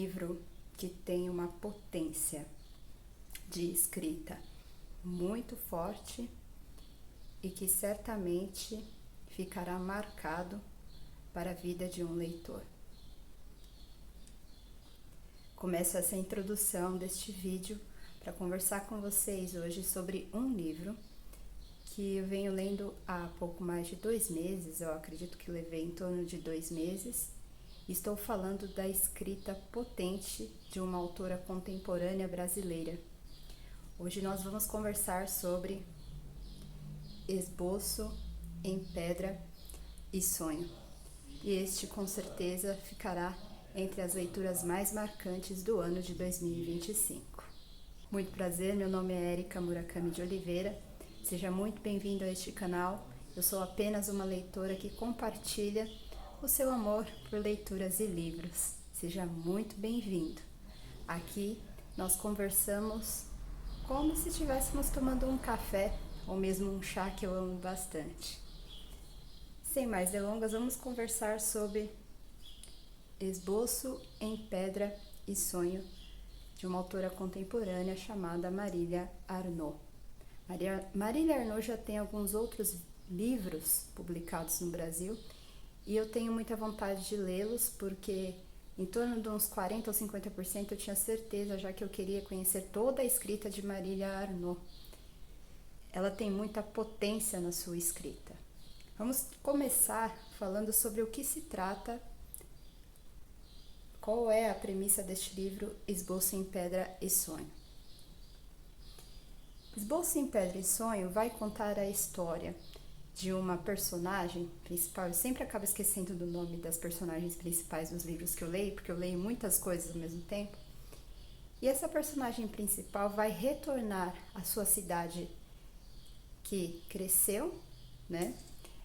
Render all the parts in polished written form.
livro que tem uma potência de escrita muito forte e que certamente ficará marcado para a vida de um leitor. Começo essa introdução deste vídeo para conversar com vocês hoje sobre um livro que eu venho lendo há pouco mais de 2 meses, eu acredito que levei em torno de 2 meses. Estou falando da escrita potente de uma autora contemporânea brasileira. Hoje nós vamos conversar sobre Esboço em Pedra e Sonho. E este com certeza ficará entre as leituras mais marcantes do ano de 2025. Muito prazer, meu nome é Erika Murakami de Oliveira. Seja muito bem-vindo a este canal. Eu sou apenas uma leitora que compartilha o seu amor por leituras e livros. Seja muito bem-vindo. Aqui nós conversamos como se estivéssemos tomando um café ou mesmo um chá que eu amo bastante. Sem mais delongas, vamos conversar sobre Esboço em Pedra e Sonho, de uma autora contemporânea chamada Marília Arnaud. Marília Arnaud já tem alguns outros livros publicados no Brasil e eu tenho muita vontade de lê-los porque em torno de uns 40 ou 50% eu tinha certeza já que eu queria conhecer toda a escrita de Marília Arnaud. Ela tem muita potência na sua escrita. Vamos começar falando sobre o que se trata, qual é a premissa deste livro, Esboço em Pedra e Sonho. Esboço em Pedra e Sonho vai contar a história de uma personagem principal. Eu sempre acabo esquecendo do nome das personagens principais dos livros que eu leio, porque eu leio muitas coisas ao mesmo tempo. E essa personagem principal vai retornar à sua cidade que cresceu, né?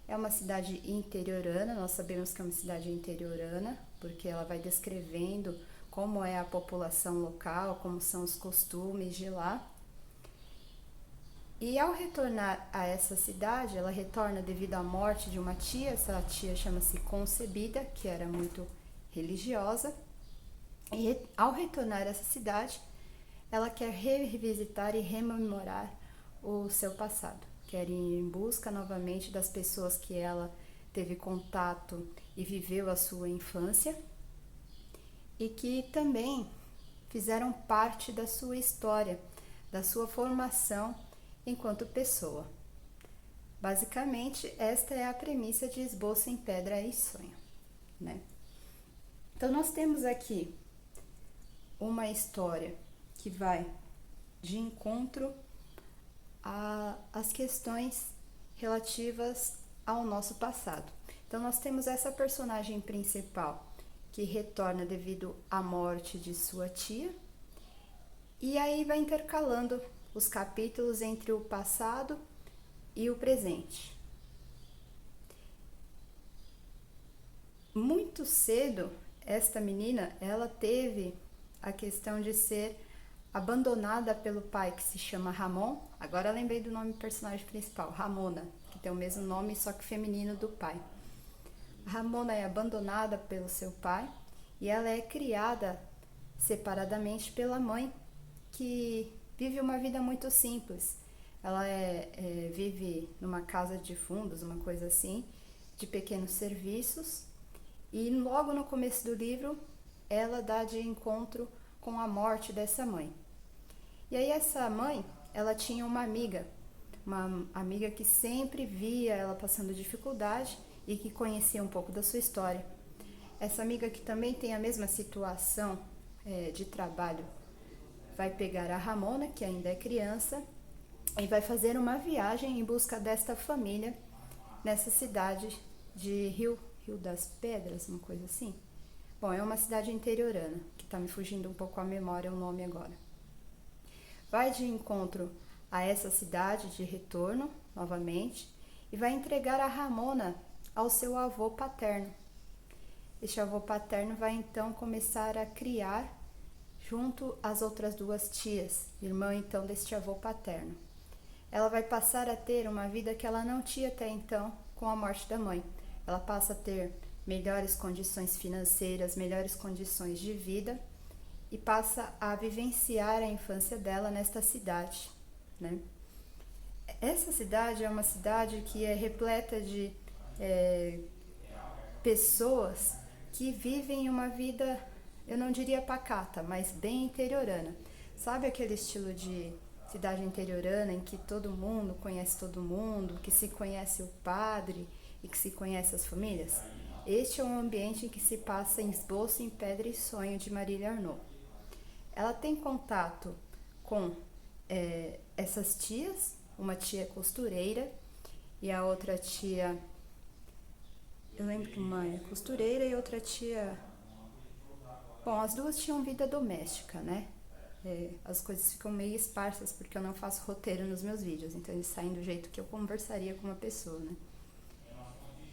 É uma cidade interiorana, nós sabemos que é uma cidade interiorana, porque ela vai descrevendo como é a população local, como são os costumes de lá. E ao retornar a essa cidade, ela retorna devido à morte de uma tia. Essa tia chama-se Concebida, que era muito religiosa. E ao retornar a essa cidade, ela quer revisitar e rememorar o seu passado. Quer ir em busca novamente das pessoas que ela teve contato e viveu a sua infância e que também fizeram parte da sua história, da sua formação enquanto pessoa. Basicamente, esta é a premissa de Esboço em Pedra e Sonho, né? Então, nós temos aqui uma história que vai de encontro às questões relativas ao nosso passado. Então, nós temos essa personagem principal que retorna devido à morte de sua tia, e aí vai intercalando os capítulos entre o passado e o presente. Muito cedo, esta menina, ela teve a questão de ser abandonada pelo pai, que se chama Ramon. Agora lembrei do nome do personagem principal, Ramona, que tem o mesmo nome, só que feminino, do pai. A Ramona é abandonada pelo seu pai e ela é criada separadamente pela mãe, que vive uma vida muito simples. Ela vive numa casa de fundos, uma coisa assim, de pequenos serviços. E logo no começo do livro, ela dá de encontro com a morte dessa mãe. E aí essa mãe, ela tinha uma amiga que sempre via ela passando dificuldade e que conhecia um pouco da sua história. Essa amiga, que também tem a mesma situação de trabalho, vai pegar a Ramona, que ainda é criança, e vai fazer uma viagem em busca desta família nessa cidade de Rio das Pedras, uma coisa assim. Bom, é uma cidade interiorana, que está me fugindo um pouco a memória o nome agora. Vai de encontro a essa cidade de retorno, novamente, e vai entregar a Ramona ao seu avô paterno. Este avô paterno vai então começar a criar junto às outras 2 tias, irmã então deste avô paterno. Ela vai passar a ter uma vida que ela não tinha até então com a morte da mãe. Ela passa a ter melhores condições financeiras, melhores condições de vida, e passa a vivenciar a infância dela nesta cidade, né? Essa cidade é uma cidade que é repleta de pessoas que vivem uma vida, eu não diria pacata, mas bem interiorana. Sabe aquele estilo de cidade interiorana em que todo mundo conhece todo mundo, que se conhece o padre e que se conhece as famílias? Este é um ambiente em que se passa em Esboço em Pedra e Sonho, de Marília Arnaud. Ela tem contato com essas tias, uma tia costureira e a outra tia, eu lembro que uma é costureira e outra tia, bom, as duas tinham vida doméstica, né? As coisas ficam meio esparsas porque eu não faço roteiro nos meus vídeos, então eles saem do jeito que eu conversaria com uma pessoa, né?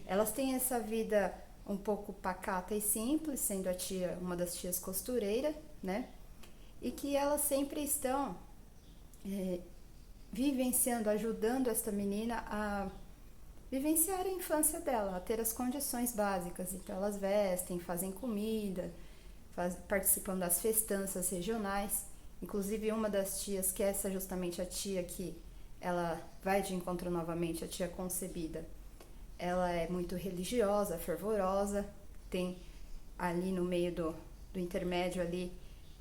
Elas têm essa vida um pouco pacata e simples, sendo a tia, uma das tias costureira, né? E que elas sempre estão vivenciando, ajudando esta menina a vivenciar a infância dela, a ter as condições básicas. Então elas vestem, fazem comida, participam das festanças regionais. Inclusive uma das tias, que é essa justamente a tia que ela vai de encontro novamente, a tia concebida, ela é muito religiosa, fervorosa, tem ali no meio do intermédio ali,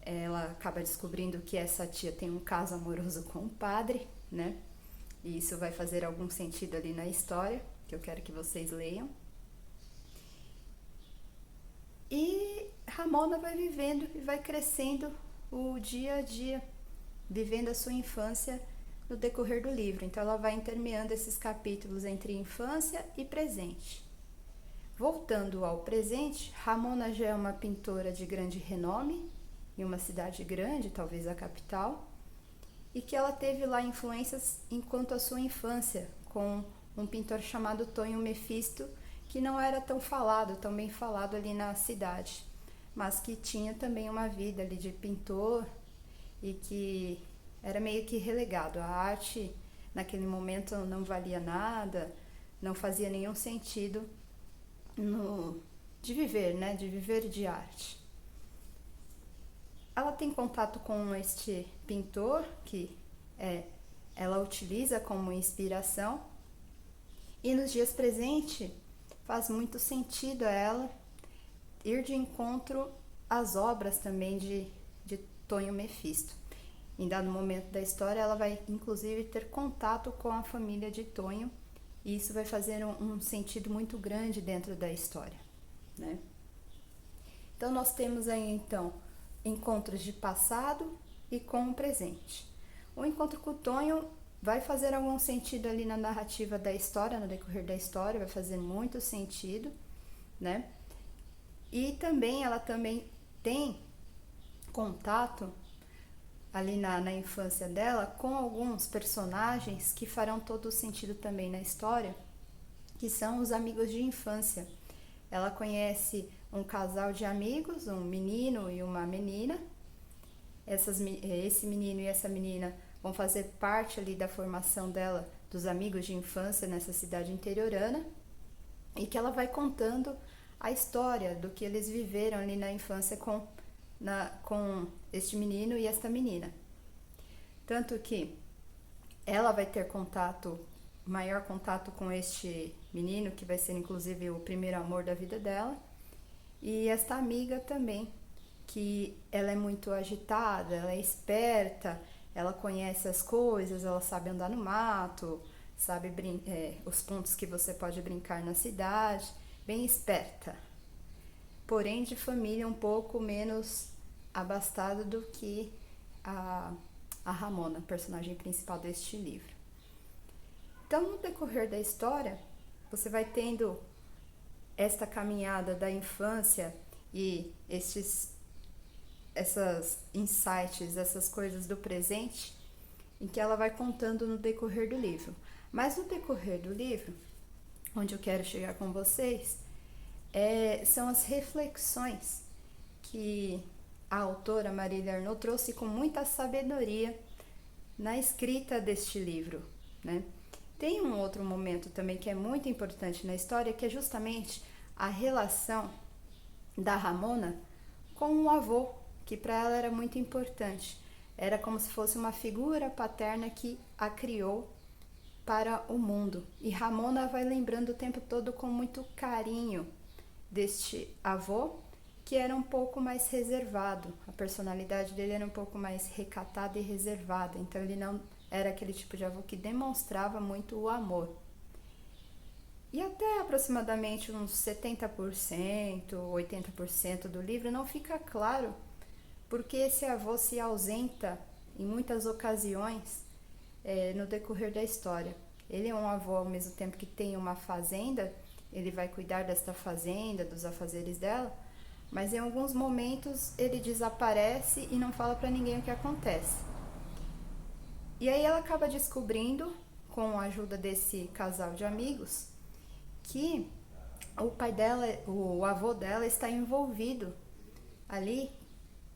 ela acaba descobrindo que essa tia tem um caso amoroso com o padre, né? E isso vai fazer algum sentido ali na história, que eu quero que vocês leiam. E Ramona vai vivendo e vai crescendo o dia a dia, vivendo a sua infância no decorrer do livro. Então ela vai intermeando esses capítulos entre infância e presente. Voltando ao presente, Ramona já é uma pintora de grande renome, em uma cidade grande, talvez a capital, e que ela teve lá influências enquanto a sua infância, com um pintor chamado Tonho Mefisto, que não era tão falado, tão bem falado ali na cidade, mas que tinha também uma vida ali de pintor e que era meio que relegado. A arte, naquele momento, não valia nada, não fazia nenhum sentido de viver, né? De viver de arte. Ela tem contato com este pintor, que ela utiliza como inspiração, e nos dias presentes faz muito sentido a ela ir de encontro às obras também de Tonho Mefisto. Em dado momento da história, ela vai inclusive ter contato com a família de Tonho, e isso vai fazer um sentido muito grande dentro da história, né? Então nós temos aí então encontros de passado e com o presente. O encontro com o Tonho vai fazer algum sentido ali na narrativa da história, no decorrer da história, vai fazer muito sentido, né? E também ela também tem contato ali na infância dela com alguns personagens que farão todo o sentido também na história, que são os amigos de infância. Ela conhece um casal de amigos, um menino e uma menina. Esse menino e essa menina vão fazer parte ali da formação dela, dos amigos de infância nessa cidade interiorana, e que ela vai contando a história do que eles viveram ali na infância com este menino e esta menina. Tanto que ela vai ter maior contato com este menino, que vai ser inclusive o primeiro amor da vida dela, e esta amiga também, que ela é muito agitada, ela é esperta, ela conhece as coisas, ela sabe andar no mato, sabe os pontos que você pode brincar na cidade, bem esperta, porém de família um pouco menos abastada do que a Ramona, personagem principal deste livro. Então, no decorrer da história, você vai tendo esta caminhada da infância e essas insights, essas coisas do presente, em que ela vai contando no decorrer do livro. Mas no decorrer do livro, onde eu quero chegar com vocês, são as reflexões que a autora Marília Arnaud trouxe com muita sabedoria na escrita deste livro, né? Tem um outro momento também que é muito importante na história, que é justamente a relação da Ramona com o avô, que para ela era muito importante. Era como se fosse uma figura paterna que a criou para o mundo. E Ramona vai lembrando o tempo todo com muito carinho deste avô, que era um pouco mais reservado. A personalidade dele era um pouco mais recatada e reservada. Então ele não era aquele tipo de avô que demonstrava muito o amor. E até aproximadamente uns 70%, 80% do livro não fica claro porque esse avô se ausenta em muitas ocasiões no decorrer da história. Ele é um avô ao mesmo tempo que tem uma fazenda, ele vai cuidar desta fazenda, dos afazeres dela, mas em alguns momentos ele desaparece e não fala para ninguém o que acontece. E aí ela acaba descobrindo, com a ajuda desse casal de amigos, que o pai dela, o avô dela, está envolvido ali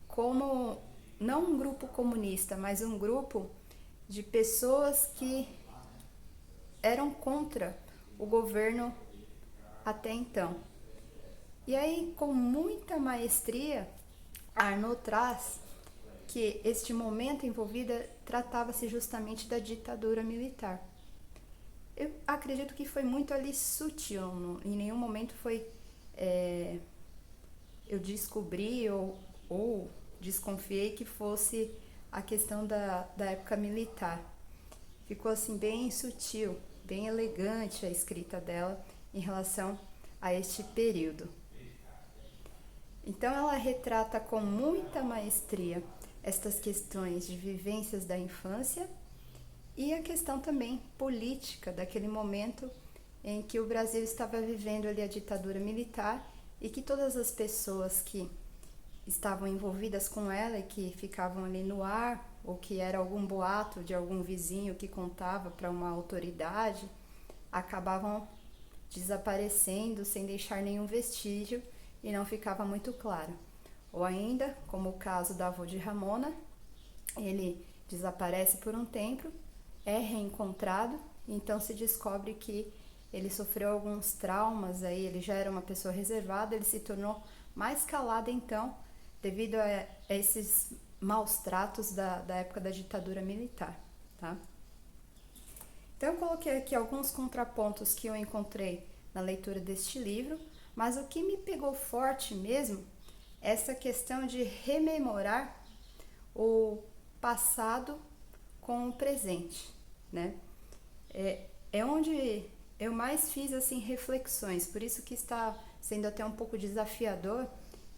como não um grupo comunista, mas um grupo de pessoas que eram contra o governo até então. E aí, com muita maestria, Arnaud traz que este momento envolvido tratava-se justamente da ditadura militar. Eu acredito que foi muito ali sutil, em nenhum momento foi eu descobri ou desconfiei que fosse a questão da época militar. Ficou assim bem sutil, bem elegante a escrita dela em relação a este período. Então ela retrata com muita maestria estas questões de vivências da infância e a questão também política daquele momento em que o Brasil estava vivendo ali a ditadura militar e que todas as pessoas que estavam envolvidas com ela e que ficavam ali no ar, ou que era algum boato de algum vizinho que contava para uma autoridade, acabavam desaparecendo sem deixar nenhum vestígio e não ficava muito claro. Ou ainda, como o caso do avô de Ramona, ele desaparece por um tempo, é reencontrado, então se descobre que ele sofreu alguns traumas, aí ele já era uma pessoa reservada, ele se tornou mais calado então, devido a esses maus tratos da época da ditadura militar, tá? Então eu coloquei aqui alguns contrapontos que eu encontrei na leitura deste livro, mas o que me pegou forte mesmo é essa questão de rememorar o passado com o presente, né? É onde eu mais fiz assim reflexões, por isso que está sendo até um pouco desafiador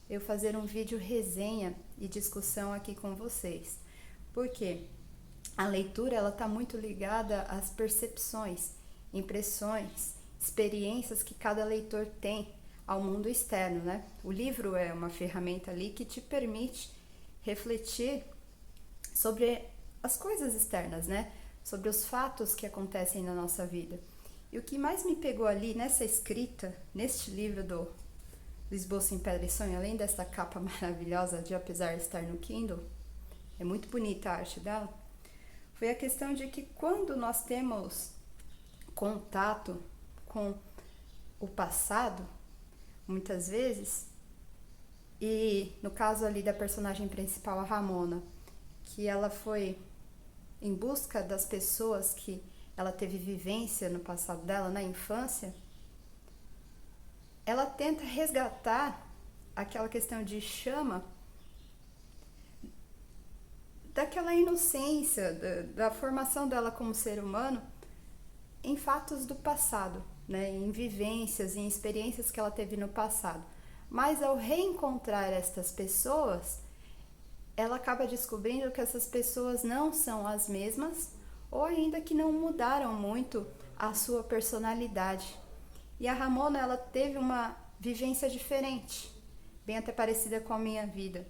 eu fazer um vídeo resenha e discussão aqui com vocês. Porque a leitura ela está muito ligada às percepções, impressões, experiências que cada leitor tem ao mundo externo, né? O livro é uma ferramenta ali que te permite refletir sobre as coisas externas, né? Sobre os fatos que acontecem na nossa vida. E o que mais me pegou ali nessa escrita, neste livro do Esboço em Pedra e Sonho, além dessa capa maravilhosa de apesar de estar no Kindle, é muito bonita a arte dela, foi a questão de que quando nós temos contato com o passado, muitas vezes, e no caso ali da personagem principal, a Ramona, que ela foi em busca das pessoas que ela teve vivência no passado dela, na infância, ela tenta resgatar aquela questão de chama daquela inocência, da formação dela como ser humano em fatos do passado, né? Em vivências, em experiências que ela teve no passado. Mas ao reencontrar estas pessoas, ela acaba descobrindo que essas pessoas não são as mesmas ou ainda que não mudaram muito a sua personalidade. E a Ramona, ela teve uma vivência diferente, bem até parecida com a minha vida,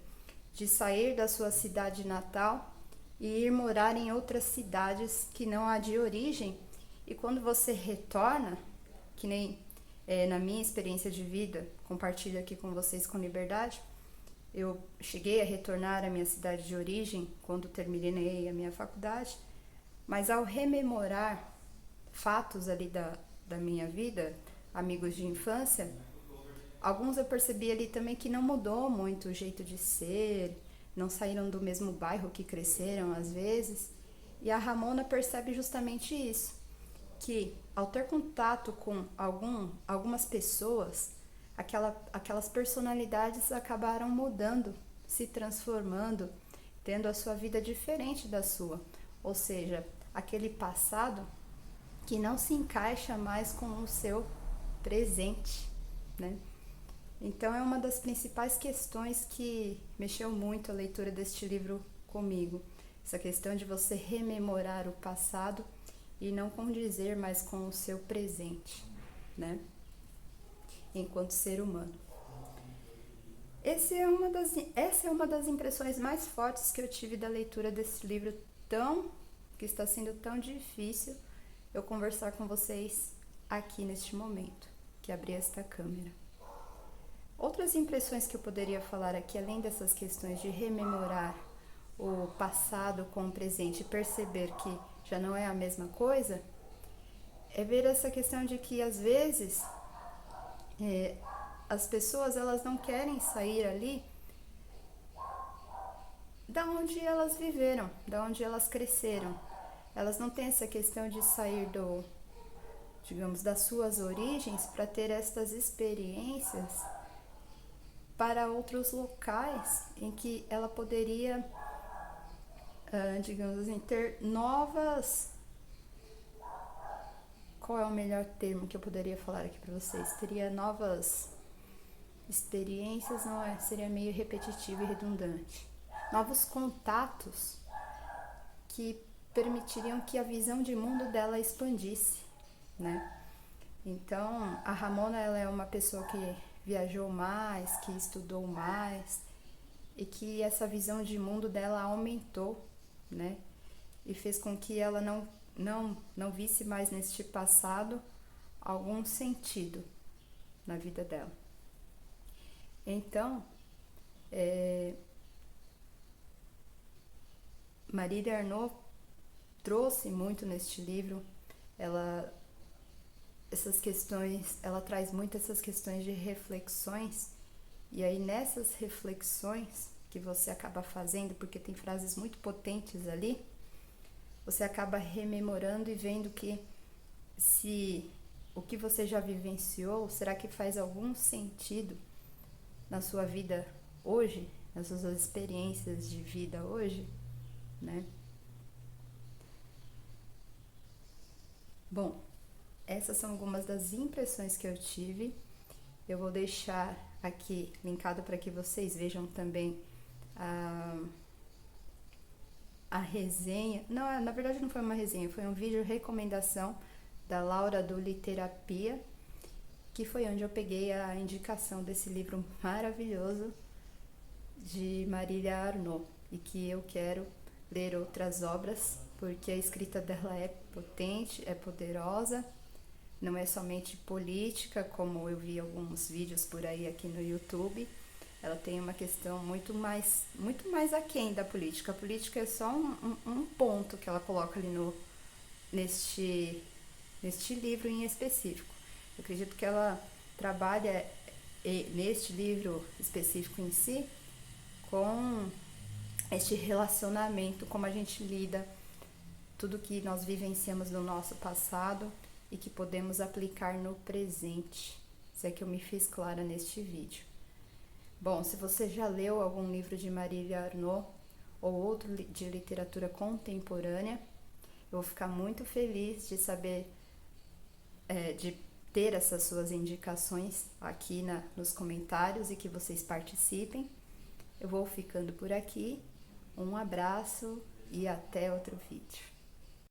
de sair da sua cidade natal e ir morar em outras cidades que não a de origem. E quando você retorna, que nem na minha experiência de vida, compartilho aqui com vocês com liberdade, eu cheguei a retornar à minha cidade de origem quando terminei a minha faculdade, mas ao rememorar fatos ali da minha vida, amigos de infância, alguns eu percebi ali também que não mudou muito o jeito de ser, não saíram do mesmo bairro que cresceram às vezes. E a Ramona percebe justamente isso, que ao ter contato com algumas pessoas, aquelas personalidades acabaram mudando, se transformando, tendo a sua vida diferente da sua. Ou seja, aquele passado que não se encaixa mais com o seu presente, né? Então é uma das principais questões que mexeu muito a leitura deste livro comigo. Essa questão de você rememorar o passado e não condizer mais com o seu presente, né? Enquanto ser humano. Essa é uma das impressões mais fortes que eu tive da leitura desse livro que está sendo tão difícil eu conversar com vocês aqui neste momento, que abri esta câmera. Outras impressões que eu poderia falar aqui, além dessas questões de rememorar o passado com o presente e perceber que já não é a mesma coisa, é ver essa questão de que às vezes as pessoas elas não querem sair ali da onde elas viveram, da onde elas cresceram. Elas não têm essa questão de sair digamos, das suas origens para ter estas experiências para outros locais em que ela poderia, digamos assim, ter novas... Qual é o melhor termo que eu poderia falar aqui para vocês? Teria novas experiências, não é? Seria meio repetitivo e redundante. Novos contatos que permitiriam que a visão de mundo dela expandisse, né? Então, a Ramona, ela é uma pessoa que viajou mais, que estudou mais e que essa visão de mundo dela aumentou, né? E fez com que ela não visse mais neste passado algum sentido na vida dela. Então, Marília Arnaud trouxe muito neste livro, ela traz muito essas questões de reflexões, e aí nessas reflexões que você acaba fazendo, porque tem frases muito potentes ali, você acaba rememorando e vendo que se o que você já vivenciou, será que faz algum sentido na sua vida hoje, nas suas experiências de vida hoje, né? Bom, essas são algumas das impressões que eu tive. Eu vou deixar aqui linkado para que vocês vejam também a resenha. Não, na verdade não foi uma resenha, foi um vídeo recomendação da Laura do Literapia, que foi onde eu peguei a indicação desse livro maravilhoso de Marília Arnaud, e que eu quero ler outras obras, porque a escrita dela é potente, é poderosa, não é somente política, como eu vi alguns vídeos por aí aqui no YouTube. Ela tem uma questão muito mais aquém da política. A política é só um ponto que ela coloca ali neste livro em específico. Eu acredito que ela trabalha neste livro específico em si com este relacionamento, como a gente lida, tudo que nós vivenciamos no nosso passado e que podemos aplicar no presente. Se é que eu me fiz clara neste vídeo. Bom, se você já leu algum livro de Marília Arnaud ou outro de literatura contemporânea, eu vou ficar muito feliz de saber, de ter essas suas indicações aqui nos comentários e que vocês participem. Eu vou ficando por aqui. Um abraço e até outro vídeo.